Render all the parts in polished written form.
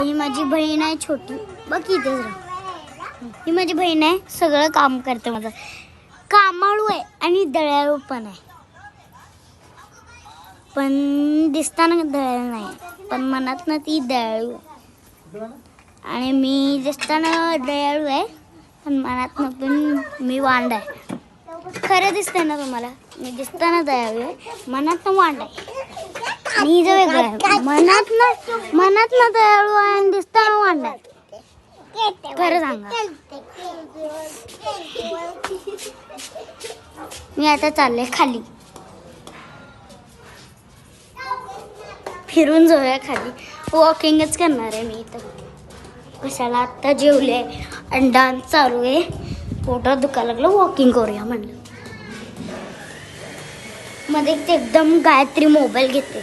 ही माझी बहीण आहे छोटी, बघ इथेच राह. ही माझी बहीण आहे, सगळं काम करते माझं. कामाळू आहे आणि दळाळू पण आहे. पण दिसताना दळाळू नाही, पण मनात ना ती दयाळू आहे. आणि मी दिसताना दयाळू आहे, पण मनात ना पण मी वांड आहे. खरं दिसतंय ना तुम्हाला, मी दिसताना दयाळू आहे, मनात ना वांड आहे. मी जो वेगळं आहे, मनात ना दयाळू आहे आणि दिसताना वांड आहे. खरं सांगा. मी आता चालले खाली, फिरून जाऊया खाली. वॉकिंगच करणार आहे मी इथं. कशाला, आत्ता जेवले आणि डान्स चालू आहे, पोटात दुखायला लागलं, वॉकिंग करूया म्हणलं. मध्ये ते एकदम गायत्री मोबाईल घेते,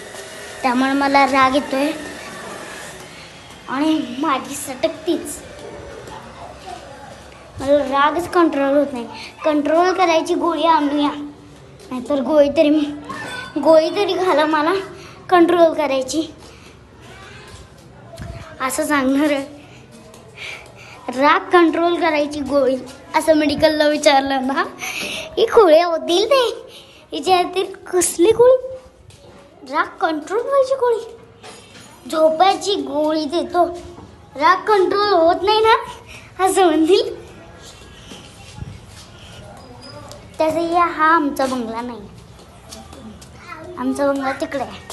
त्यामुळे मला राग येतोय आणि माझी सटकतीच. मला रागच कंट्रोल होत नाही. कंट्रोल करायची गोळी आणूया, नाहीतर गोळी तरी घाला मला कंट्रोल करायची. असं सांगणार, राग कंट्रोल करायची गोळी असं मेडिकलला विचारलं ना, ही गोळ्या होतील नाही. हिच्यातील कसली गोळी? राग कंट्रोल व्हायची गोळी, झोपायची गोळी देतो. राग कंट्रोल होत नाही ना असं म्हणतील. त्याचा हा आमचा बंगला नाही, आमचा बंगला तिकडे आहे.